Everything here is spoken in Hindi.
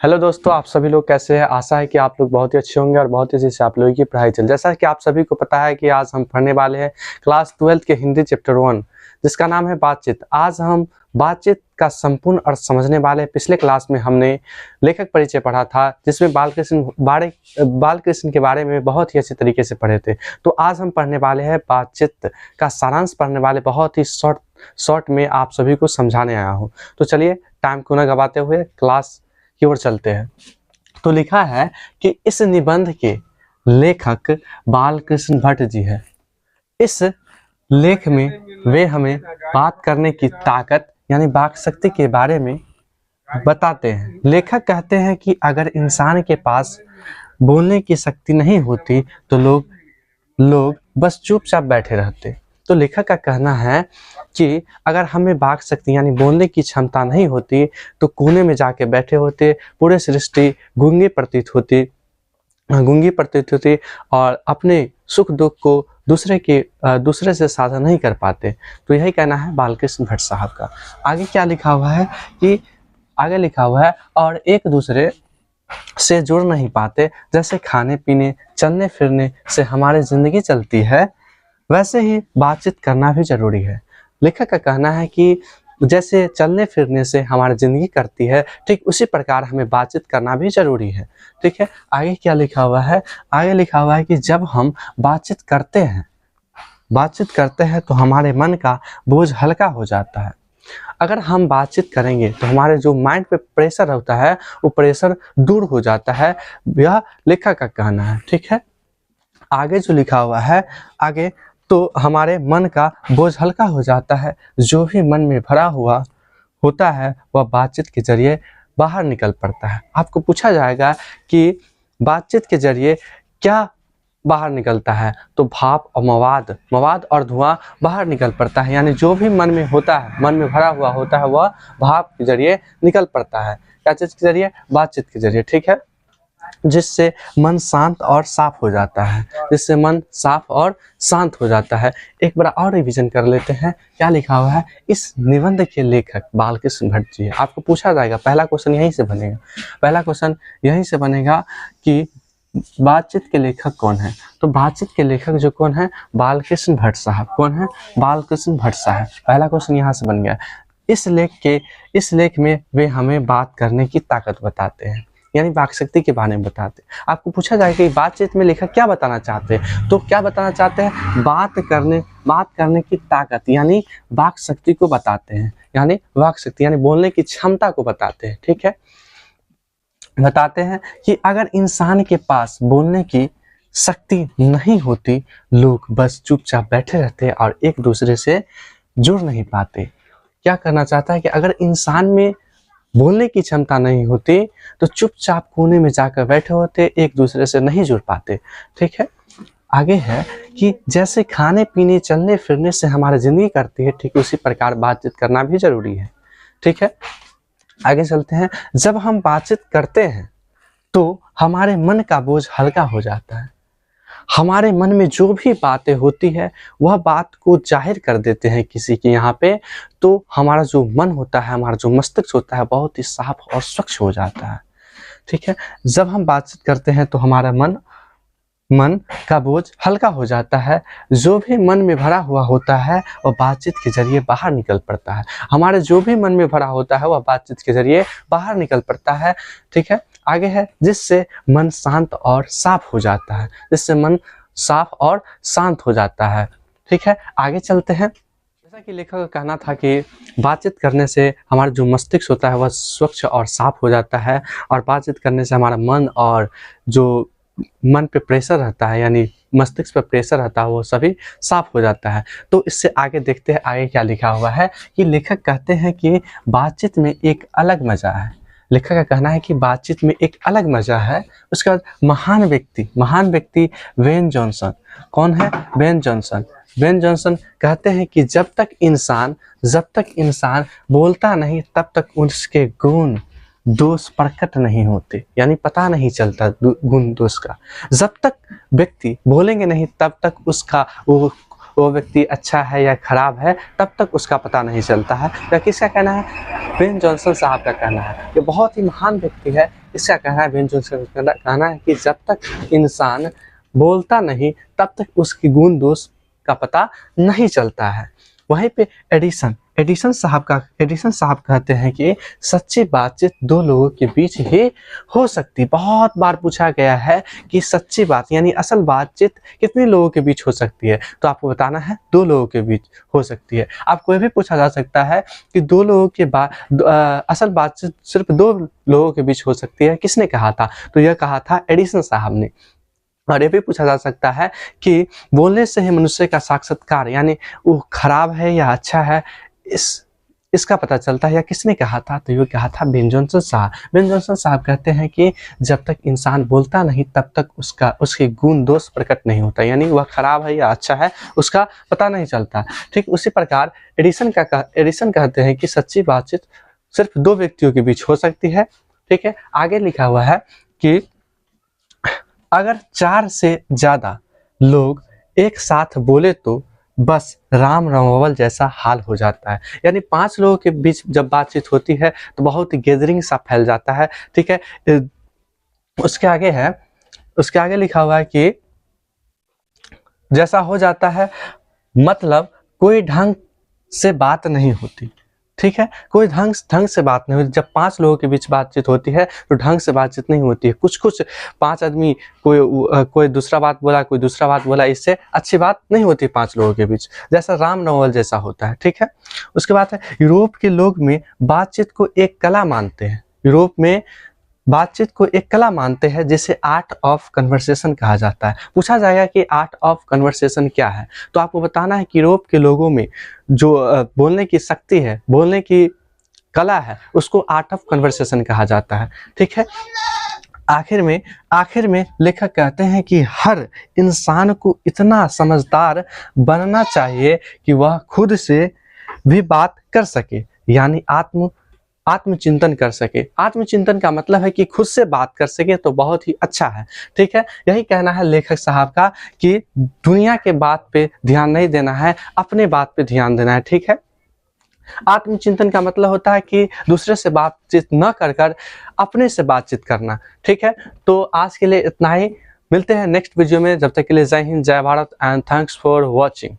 हेलो दोस्तों, आप सभी लोग कैसे हैं। आशा है कि आप लोग बहुत ही अच्छे होंगे और बहुत तेजी से आप लोगों की पढ़ाई चल। जैसा कि आप सभी को पता है कि आज हम पढ़ने वाले हैं क्लास 12 के हिंदी चैप्टर 1 जिसका नाम है बातचीत। आज हम बातचीत का संपूर्ण अर्थ समझने वाले हैं। पिछले क्लास में हमने लेखक परिचय पढ़ा था जिसमें बालकृष्ण के बारे में बहुत ही अच्छे तरीके से पढ़े थे। तो आज हम पढ़ने वाले हैं बातचीत का सारांश पढ़ने वाले, बहुत ही शॉर्ट में आप सभी को समझाने आया हूँ। तो चलिए टाइम को न गवाते हुए क्लास की ओर चलते हैं। तो लिखा है कि इस निबंध के लेखक बालकृष्ण भट्ट जी है। इस लेख में वे हमें बात करने की ताकत यानी वाक शक्ति के बारे में बताते हैं। लेखक कहते हैं कि अगर इंसान के पास बोलने की शक्ति नहीं होती तो लोग बस चुपचाप बैठे रहते। तो लेखक का कहना है कि अगर हमें वाक शक्ति यानी बोलने की क्षमता नहीं होती तो कोने में जाके बैठे होते, पूरे सृष्टि गूंगी प्रतीत होती और अपने सुख दुख को दूसरे से साझा नहीं कर पाते। तो यही कहना है बालकृष्ण भट्ट साहब का। आगे क्या लिखा हुआ है कि आगे लिखा हुआ है और एक दूसरे से जुड़ नहीं पाते। जैसे खाने पीने चलने फिरने से हमारी जिंदगी चलती है वैसे ही बातचीत करना भी जरूरी है। लेखक का कहना है कि जैसे चलने फिरने से हमारी जिंदगी करती है, ठीक उसी प्रकार हमें बातचीत करना भी जरूरी है। ठीक है, आगे क्या लिखा हुआ है। आगे लिखा हुआ है कि जब हम बातचीत करते हैं तो हमारे मन का बोझ हल्का हो जाता है। अगर हम बातचीत करेंगे तो हमारे जो माइंड पे प्रेशर होता है वो प्रेशर दूर हो जाता है, यह लेखक का कहना है। ठीक है, आगे जो लिखा हुआ है आगे, तो हमारे मन का बोझ हल्का हो जाता है। जो भी मन में भरा हुआ होता है वह बातचीत के जरिए बाहर निकल पड़ता है। आपको पूछा जाएगा कि बातचीत के जरिए क्या बाहर निकलता है, तो भाप और मवाद और धुआं बाहर निकल पड़ता है। यानी जो भी मन में होता है, मन में भरा हुआ होता है, वह भाप के जरिए निकल पड़ता है। क्या चीज़ के जरिए? बातचीत के जरिए। ठीक है, जिससे मन शांत और साफ हो जाता है। एक बार और रिवीजन कर लेते हैं क्या लिखा हुआ है। इस निबंध के लेखक बालकृष्ण भट्ट जी है। आपको पूछा जाएगा, पहला क्वेश्चन यहीं से बनेगा कि बातचीत के लेखक कौन है। तो बातचीत के लेखक जो कौन है, बालकृष्ण भट्ट साहब। कौन है? बालकृष्ण भट्ट साहब। पहला क्वेश्चन यहाँ से बन गया। इस लेख में वे हमें बात करने की ताकत बताते हैं, यानी वाक शक्ति के बारे में बताते हैं। आपको पूछा जाएगा कि बातचीत में लेखक क्या बताना चाहते हैं, तो क्या बताना चाहते हैं? बात करने की ताकत यानी वाक शक्ति को बताते हैं, यानी वाक शक्ति यानी बोलने की क्षमता को बताते हैं। ठीक है, बताते हैं कि अगर इंसान के पास बोलने की शक्ति नहीं होती लोग बस चुपचाप बैठे रहते और एक दूसरे से जुड़ नहीं पाते। क्या करना चाहता है कि अगर इंसान में बोलने की क्षमता नहीं होती तो चुपचाप कोने में जाकर बैठे होते, एक दूसरे से नहीं जुड़ पाते। ठीक है, आगे है कि जैसे खाने पीने चलने फिरने से हमारी जिंदगी करती है, ठीक उसी प्रकार बातचीत करना भी जरूरी है। ठीक है, आगे चलते हैं। जब हम बातचीत करते हैं तो हमारे मन का बोझ हल्का हो जाता है। हमारे मन में जो भी बातें होती है वह बात को जाहिर कर देते हैं किसी के यहाँ पे, तो हमारा जो मन होता है, हमारा जो मस्तिष्क होता है बहुत ही साफ और स्वच्छ हो जाता है। ठीक है, जब हम बातचीत करते हैं तो हमारा मन का बोझ हल्का हो जाता है। जो भी मन में भरा हुआ होता है वह बातचीत के जरिए बाहर निकल पड़ता है। हमारे जो भी मन में भरा होता है वह बातचीत के जरिए बाहर निकल पड़ता है। ठीक है, आगे है जिससे मन शांत और साफ हो जाता है। ठीक है, आगे चलते हैं। जैसा कि लेखक का कहना था कि बातचीत करने से हमारा जो मस्तिष्क होता है वह स्वच्छ और साफ हो जाता है, और बातचीत करने से हमारा मन और जो मन पे प्रेशर रहता है यानी मस्तिष्क पे प्रेशर रहता है वो सभी साफ हो जाता है। तो इससे आगे देखते हैं आगे क्या लिखा हुआ है कि लेखक कहते हैं कि बातचीत में एक अलग मजा है। लेखक का कहना है कि बातचीत में एक अलग मजा है। उसके बाद महान व्यक्ति वेन जॉनसन। कौन है? वेन जॉनसन कहते हैं कि जब तक इंसान बोलता नहीं तब तक उसके गुण दोष प्रकट नहीं होते, यानी पता नहीं चलता गुण दोष का। जब तक व्यक्ति बोलेंगे नहीं तब तक उसका वो वो व्यक्ति अच्छा है या खराब है तब तक उसका पता नहीं चलता है। यह किसका कहना है? बेन जॉनसन साहब का कहना है। ये बहुत ही महान व्यक्ति है। इसका कहना है, बेन जॉनसन का कहना है कि जब तक इंसान बोलता नहीं तब तक उसकी गुण दोष का पता नहीं चलता है। वहीं पे एडिसन साहब कहते हैं कि सच्ची बातचीत दो लोगों के बीच ही हो सकती। बहुत बार पूछा गया है कि सच्ची बात यानी असल बातचीत कितने लोगों के बीच हो सकती है, तो आपको बताना है 2 लोगों के बीच हो सकती है। आपको यह भी पूछा जा सकता है कि 2 लोगों के असल बातचीत सिर्फ 2 लोगों के बीच हो सकती है, किसने कहा था? तो यह कहा था एडिसन साहब ने। और ये भी पूछा जा सकता है कि बोलने से ही मनुष्य का साक्षात्कार यानी वो खराब है या अच्छा है इसका पता चलता है, या किसने कहा था? तो ये कहा था बेन जॉनसन साहब। बेन जॉनसन साहब कहते हैं कि जब तक इंसान बोलता नहीं तब तक उसके गुण दोष प्रकट नहीं होता, यानी वह खराब है या अच्छा है उसका पता नहीं चलता। ठीक उसी प्रकार एडिसन कहते हैं कि सच्ची बातचीत सिर्फ 2 व्यक्तियों के बीच हो सकती है। ठीक है, आगे लिखा हुआ है कि अगर 4 से ज्यादा लोग एक साथ बोले तो बस राम रमावल जैसा हाल हो जाता है। यानी 5 लोगों के बीच जब बातचीत होती है तो बहुत ही गैदरिंग सा फैल जाता है। ठीक है, उसके आगे लिखा हुआ है कि जैसा हो जाता है, मतलब कोई ढंग से बात नहीं होती। ठीक है, कोई ढंग से बात नहीं होती। जब 5 लोगों के बीच बातचीत होती है तो ढंग से बातचीत नहीं होती है। कुछ 5 आदमी कोई दूसरा बात बोला, कोई दूसरा बात बोला, इससे अच्छी बात नहीं होती 5 लोगों के बीच, जैसा राम नवल जैसा होता है। ठीक है, उसके बाद है यूरोप के लोग में बातचीत को एक कला मानते हैं। यूरोप में बातचीत को एक कला मानते हैं जिसे आर्ट ऑफ कन्वर्सेशन कहा जाता है। पूछा जाएगा कि आर्ट ऑफ कन्वर्सेशन क्या है, तो आपको बताना है कि यूरोप के लोगों में जो बोलने की शक्ति है, बोलने की कला है, उसको आर्ट ऑफ कन्वर्सेशन कहा जाता है। ठीक है, आखिर में लेखक कहते हैं कि हर इंसान को इतना समझदार बनना चाहिए कि वह खुद से भी बात कर सके, यानी आत्मचिंतन कर सके। आत्मचिंतन का मतलब है कि खुद से बात कर सके तो बहुत ही अच्छा है। ठीक है, यही कहना है लेखक साहब का कि दुनिया के बात पे ध्यान नहीं देना है, अपने बात पे ध्यान देना है। ठीक है, आत्मचिंतन का मतलब होता है कि दूसरे से बातचीत न कर अपने से बातचीत करना। ठीक है, तो आज के लिए इतना ही। मिलते हैं नेक्स्ट वीडियो में, जब तक के लिए जय हिंद, जय Bharat and thanks for watching.